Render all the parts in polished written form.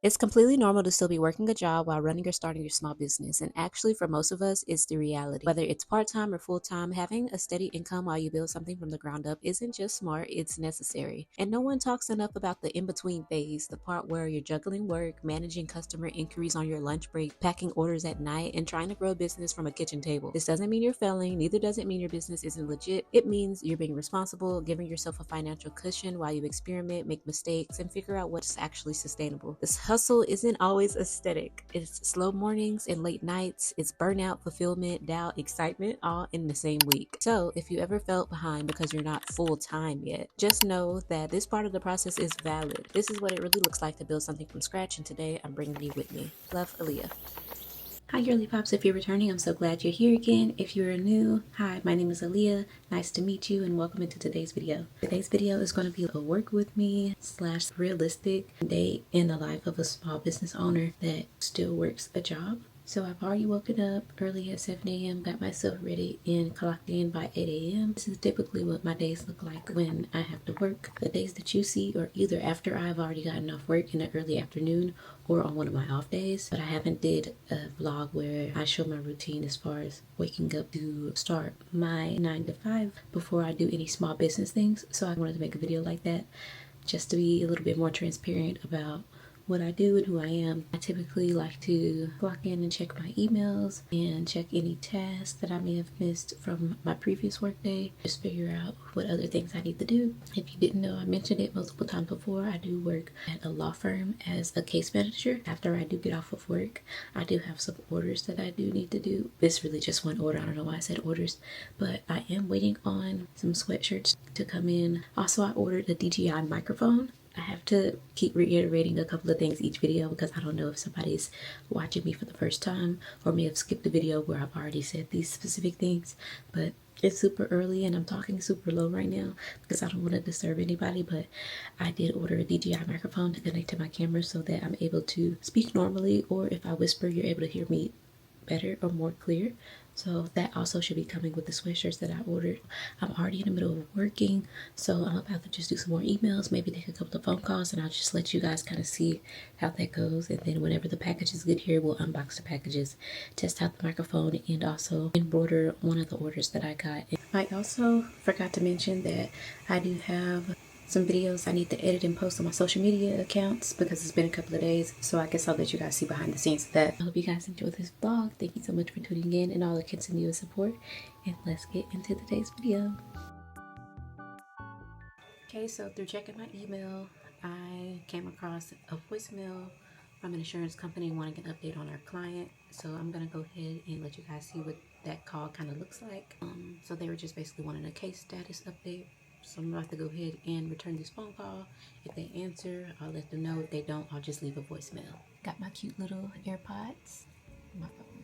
It's completely normal to still be working a job while running or starting your small business. And actually, for most of us, it's the reality. Whether it's part time or full time, having a steady income while you build something from the ground up isn't just smart, it's necessary. And no one talks enough about the in between phase, the part where you're juggling work, managing customer inquiries on your lunch break, packing orders at night, and trying to grow a business from a kitchen table. This doesn't mean you're failing, neither does it mean your business isn't legit. It means you're being responsible, giving yourself a financial cushion while you experiment, make mistakes, and figure out what's actually sustainable. This hustle isn't always aesthetic. It's slow mornings and late nights. It's burnout, fulfillment, doubt, excitement, all in the same week. So if you ever felt behind because you're not full time yet, just know that this part of the process is valid. This is what it really looks like to build something from scratch, and today I'm bringing you with me. Love, Aaliyah. Hi girly pops, if you're returning, I'm so glad you're here again. If you're new, hi, my name is Aaliyah. Nice to meet you and welcome into today's video. Today's video is going to be a work with me / realistic day in the life of a small business owner that still works a job. So I've already woken up early at 7 a.m., got myself ready and clocked in by 8 a.m. This is typically what my days look like when I have to work. The days that you see are either after I've already gotten off work in the early afternoon or on one of my off days. But I haven't did a vlog where I show my routine as far as waking up to start my 9 to 5 before I do any small business things. So I wanted to make a video like that just to be a little bit more transparent about what I do and who I am. I typically like to clock in and check my emails and check any tasks that I may have missed from my previous workday. Just figure out what other things I need to do. If you didn't know, I mentioned it multiple times before. I do work at a law firm as a case manager. After I do get off of work, I do have some orders that I do need to do. It's really just one order. I don't know why I said orders, but I am waiting on some sweatshirts to come in. Also, I ordered a DJI microphone. I have to keep reiterating a couple of things each video because I don't know if somebody's watching me for the first time or may have skipped a video where I've already said these specific things. But it's super early and I'm talking super low right now because I don't want to disturb anybody. But I did order a DJI microphone to connect to my camera so that I'm able to speak normally, or if I whisper, you're able to hear me better or more clear. So that also should be coming with the sweatshirts that I ordered. I'm already in the middle of working, so I'm about to just do some more emails, maybe take a couple of phone calls, and I'll just let you guys kind of see how that goes. And then whenever the packages get here, we'll unbox the packages, test out the microphone, and also embroider one of the orders that I got. I also forgot to mention that I do have some videos I need to edit and post on my social media accounts because it's been a couple of days, so I guess I'll let you guys see behind the scenes of that. I hope you guys enjoyed this vlog. Thank you so much for tuning in and all the continuous support, and let's get into today's video. Okay, so through checking my email, I came across a voicemail from an insurance company wanting an update on our client. So I'm gonna go ahead and let you guys see what that call kind of looks like. So they were just basically wanting a case status update. So I'm about to go ahead and return this phone call. If they answer, I'll let them know. If they don't, I'll just leave a voicemail. Got my cute little AirPods, my phone.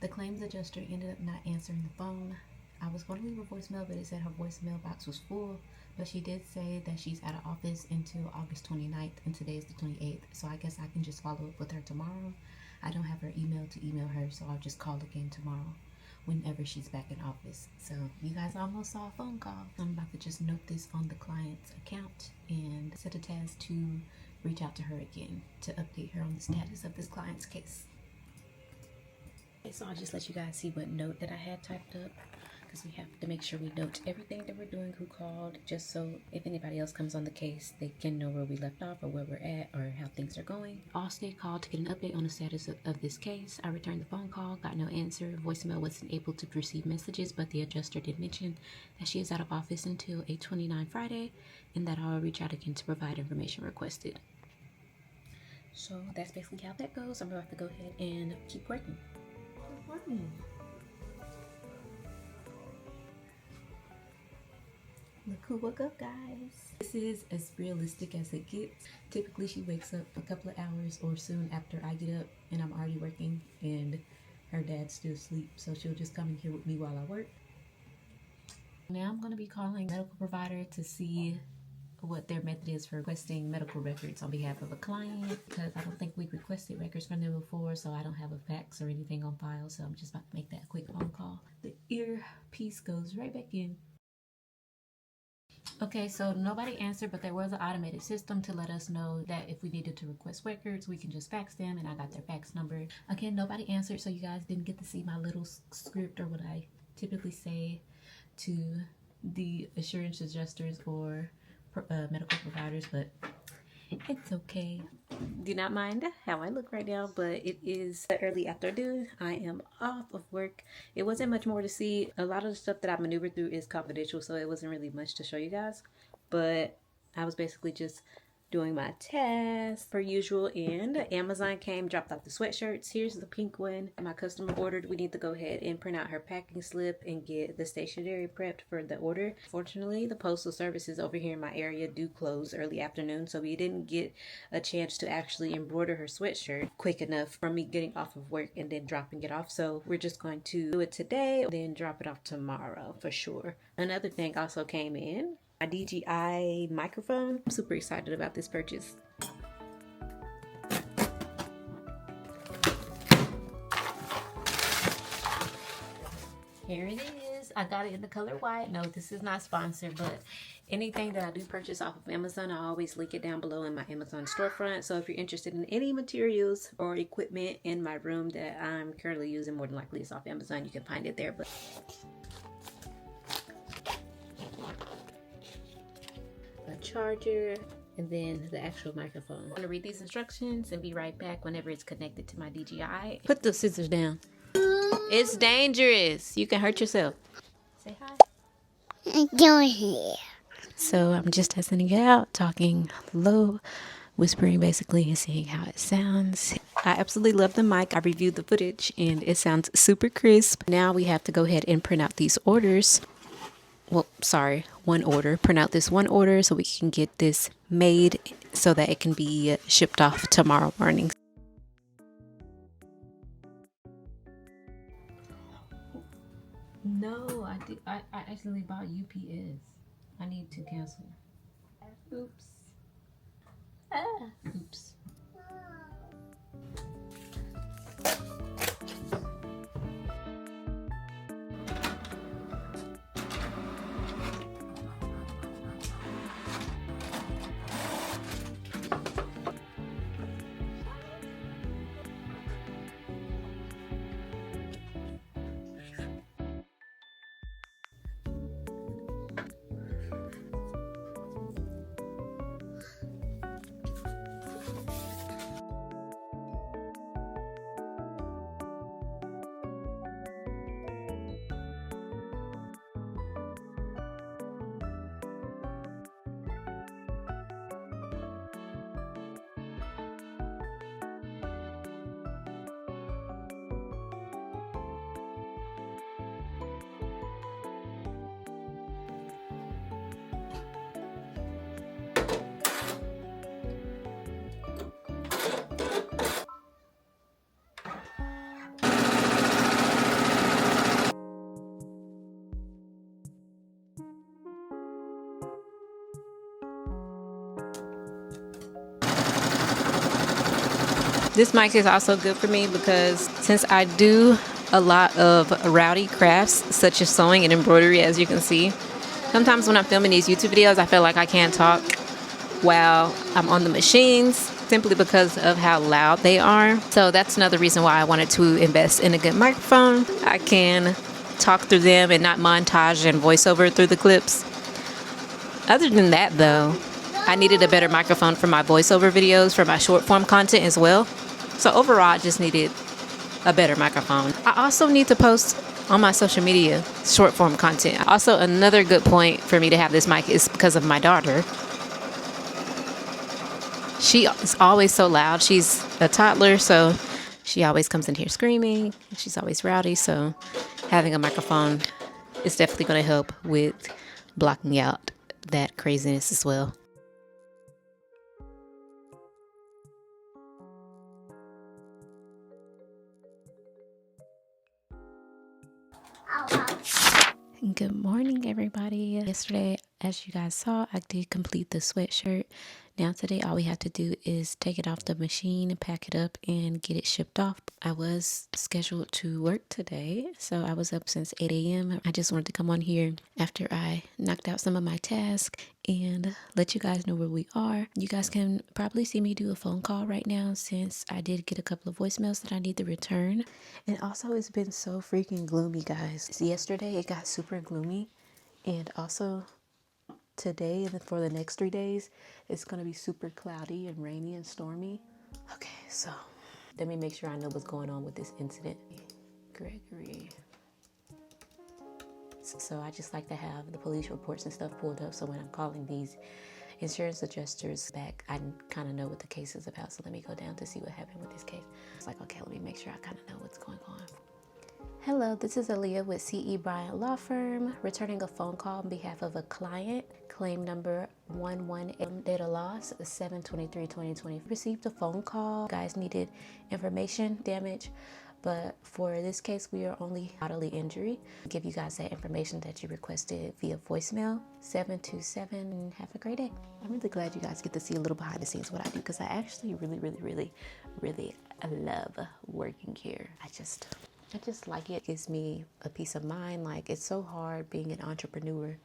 The claims adjuster ended up not answering the phone. I was going to leave a voicemail, but it said her voicemail box was full. But she did say that she's out of office until August 29th, and today is the 28th. So I guess I can just follow up with her tomorrow. I don't have her email to email her, so I'll just call again tomorrow whenever she's back in office. So you guys almost saw a phone call. I'm about to just note this on the client's account and set a task to reach out to her again to update her on the status of this client's case. Okay, so I'll just let you guys see what note that I had typed up, because we have to make sure we note everything that we're doing, who called, just so if anybody else comes on the case, they can know where we left off or where we're at or how things are going. Allstate called to get an update on the status of this case. I returned the phone call, got no answer. Voicemail wasn't able to receive messages, but the adjuster did mention that she is out of office until 8/29 Friday, and that I'll reach out again to provide information requested. So that's basically how that goes. I'm about to go ahead and keep working. Look who woke up, guys. This is as realistic as it gets. Typically she wakes up a couple of hours or soon after I get up and I'm already working, and her dad's still asleep, so she'll just come in here with me while I work. Now I'm going to be calling a medical provider to see what their method is for requesting medical records on behalf of a client, because I don't think we've requested records from them before, so I don't have a fax or anything on file. So I'm just about to make that quick phone earpiece goes right back in. Okay, so nobody answered, but there was an automated system to let us know that if we needed to request records, we can just fax them, and I got their fax number. Again, nobody answered, so you guys didn't get to see my little script or what I typically say to the assurance adjusters or medical providers, but it's okay. Do not mind how I look right now, but it is the early afternoon. I am off of work. It wasn't much more to see. A lot of the stuff that I maneuvered through is confidential, so it wasn't really much to show you guys. But I was basically just doing my tasks per usual, and Amazon came, dropped off the sweatshirts. Here's the pink one my customer ordered. We need to go ahead and print out her packing slip and get the stationery prepped for the order. Fortunately, the postal services over here in my area do close early afternoon, so we didn't get a chance to actually embroider her sweatshirt quick enough for me getting off of work and then dropping it off. So we're just going to do it today, then drop it off tomorrow for sure. Another thing also came in, my DJI microphone. I'm super excited about this purchase. Here it is. I got it in the color white. No, this is not sponsored, but anything that I do purchase off of Amazon, I always link it down below in my Amazon storefront. So if you're interested in any materials or equipment in my room that I'm currently using, more than likely it's off Amazon. You can find it there. But a charger, and then the actual microphone. I'm gonna read these instructions and be right back whenever it's connected to my DJI. Put the scissors down. It's dangerous. You can hurt yourself. Say hi. So I'm just testing it out, talking low, whispering basically, and seeing how it sounds. I absolutely love the mic. I reviewed the footage and it sounds super crisp. Now we have to go ahead and print out these orders. Well, sorry, one order. Print out this one order so we can get this made so that it can be shipped off tomorrow morning. No, I actually bought UPS. I need to cancel. Oops. Oops. This mic is also good for me because since I do a lot of rowdy crafts such as sewing and embroidery, as you can see, sometimes when I'm filming these YouTube videos, I feel like I can't talk while I'm on the machines simply because of how loud they are. So that's another reason why I wanted to invest in a good microphone. I can talk through them and not montage and voiceover through the clips. Other than that though, I needed a better microphone for my voiceover videos, for my short form content as well. So overall, I just needed a better microphone. I also need to post on my social media short form content. Also, another good point for me to have this mic is because of my daughter. She is always so loud. She's a toddler, so she always comes in here screaming. She's always rowdy, so having a microphone is definitely going to help with blocking out that craziness as well. Good morning, everybody. Yesterday, As you guys saw, I did complete the sweatshirt. Now today all we have to do is take it off the machine, pack it up, and get it shipped off. I was scheduled to work today, so I was up since 8 a.m. I just wanted to come on here after I knocked out some of my tasks and let you guys know where we are. You guys can probably see me do a phone call right now since I did get a couple of voicemails that I need to return. And also, it's been so freaking gloomy, guys. Yesterday it got super gloomy, and also today and for the next 3 days it's going to be super cloudy and rainy and stormy. Okay, so let me make sure I know what's going on with this incident. Gregory. So I just like to have the police reports and stuff pulled up, so when I'm calling these insurance adjusters back, I kind of know what the case is about. So let me go down to see what happened with this case. It's like, okay, let me make sure I kind of know what's going on. Hello, this is Aaliyah with C.E. Bryant Law Firm, returning a phone call on behalf of a client. Claim number 118, data loss 7/23/2020. Received a phone call. You guys needed information damage, but for this case, we are only bodily injury. I'll give you guys that information that you requested via voicemail 727. Have a great day. I'm really glad you guys get to see a little behind the scenes what I do, because I actually really love working here. I just like it. It gives me a peace of mind. Like, it's so hard being an entrepreneur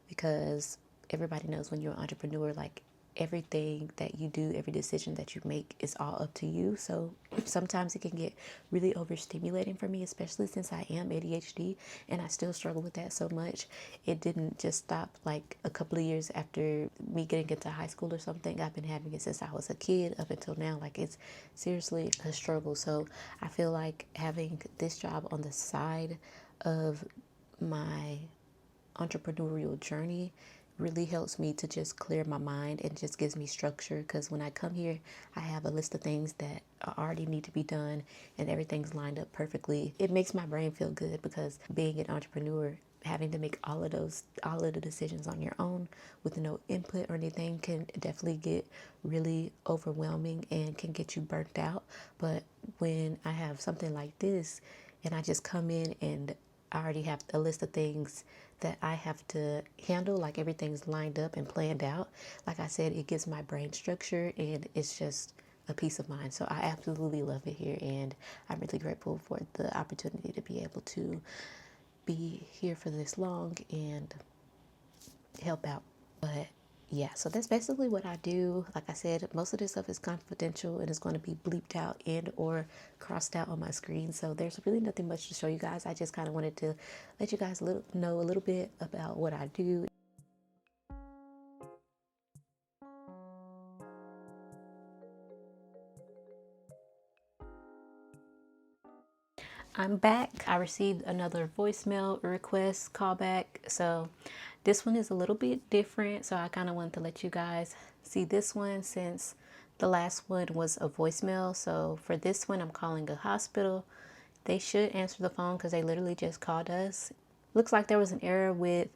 because everybody knows when you're an entrepreneur, like, everything that you do, every decision that you make is all up to you. So sometimes it can get really overstimulating for me, especially since I am ADHD and I still struggle with that so much. It didn't just stop like a couple of years after me getting into high school or something. I've been having it since I was a kid up until now. Like, it's seriously a struggle. So I feel like having this job on the side of my entrepreneurial journey really helps me to just clear my mind and just gives me structure, because when I come here I have a list of things that already need to be done and everything's lined up perfectly. It makes my brain feel good, because being an entrepreneur, having to make all of the decisions on your own with no input or anything can definitely get really overwhelming and can get you burnt out. But when I have something like this and I just come in and I already have a list of things that I have to handle, like everything's lined up and planned out. Like I said, it gives my brain structure and it's just a peace of mind. So I absolutely love it here, and I'm really grateful for the opportunity to be able to be here for this long and help out. But yeah, so that's basically what I do. Like I said, most of this stuff is confidential and it's going to be bleeped out and or crossed out on my screen. So there's really nothing much to show you guys. I just kind of wanted to let you guys know a little bit about what I do. I'm back. I received another voicemail request callback. So this one is a little bit different. So I kind of wanted to let you guys see this one since the last one was a voicemail. So for this one, I'm calling a hospital. They should answer the phone because they literally just called us. Looks like there was an error with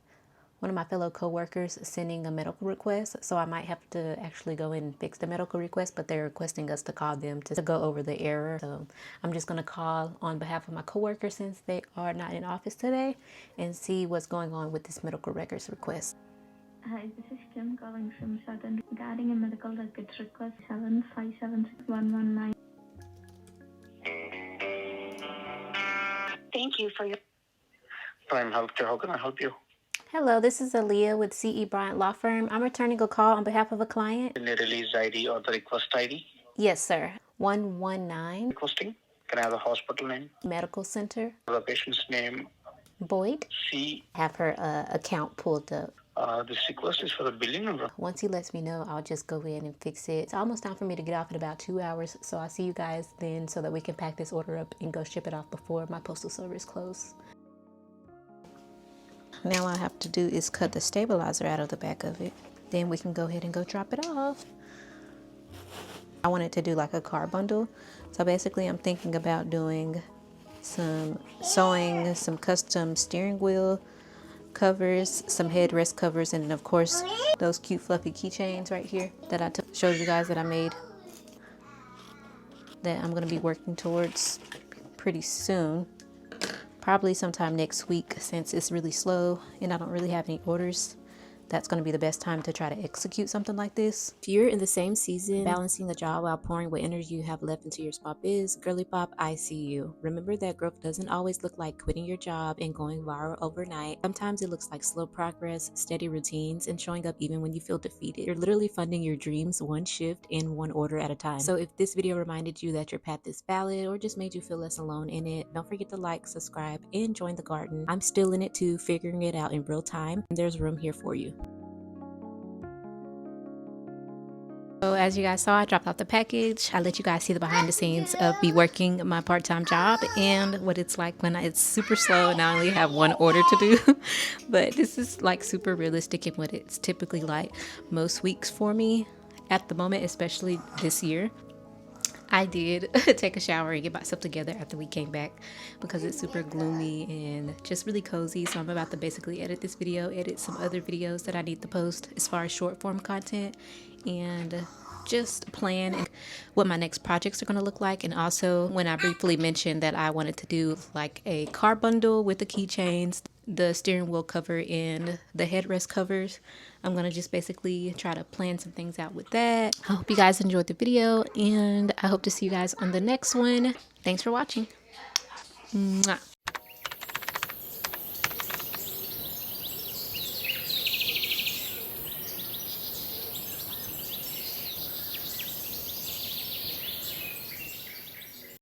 one of my fellow coworkers sending a medical request, so I might have to actually go in and fix the medical request, but they're requesting us to call them to go over the error. So I'm just going to call on behalf of my coworker since they are not in office today and see what's going on with this medical records request. Hi, this is Kim calling from Southern regarding a medical records request 7576119. Thank you for your Prime Healthcare. How can I help you? Hello, this is Aaliyah with C.E. Bryant Law Firm. I'm returning a call on behalf of a client. In the release ID or the request ID? Yes, sir. 119. Requesting? Can I have the hospital name? Medical Center. The patient's name? Boyd. C. Have her account pulled up. This request is for the billing number. Once he lets me know, I'll just go in and fix it. It's almost time for me to get off in about 2 hours, so I'll see you guys then so that we can pack this order up and go ship it off before my postal service closes. Now all I have to do is cut the stabilizer out of the back of it. Then we can go ahead and go drop it off. I wanted to do like a car bundle. So basically I'm thinking about doing some sewing, some custom steering wheel covers, some headrest covers, and of course those cute fluffy keychains right here that I showed you guys that I made, that I'm going to be working towards pretty soon. Probably sometime next week, since it's really slow and I don't really have any orders. that's going to be the best time to try to execute something like this. If you're in the same season, balancing a job while pouring what energy you have left into your small biz, girly pop, I see you. Remember that growth doesn't always look like quitting your job and going viral overnight. Sometimes it looks like slow progress, steady routines, and showing up even when you feel defeated. You're literally funding your dreams one shift and one order at a time. So if this video reminded you that your path is valid or just made you feel less alone in it, don't forget to like, subscribe, and join the garden. I'm still in it too, figuring it out in real time, and there's room here for you. So as you guys saw, I dropped off the package. I let you guys see the behind the scenes of me working my part-time job and what it's like when it's super slow and I only have one order to do. But this is like super realistic in what it's typically like most weeks for me at the moment, especially this year. I did take a shower and get myself together after we came back because it's super gloomy and just really cozy. So I'm about to basically edit this video, edit some other videos that I need to post as far as short form content, and just plan what my next projects are going to look like. And also, when I briefly mentioned that I wanted to do like a car bundle with the keychains, the steering wheel cover, and the headrest covers, I'm going to just basically try to plan some things out with that. I hope you guys enjoyed the video, and I hope to see you guys on the next one. Thanks for watching. Mwah.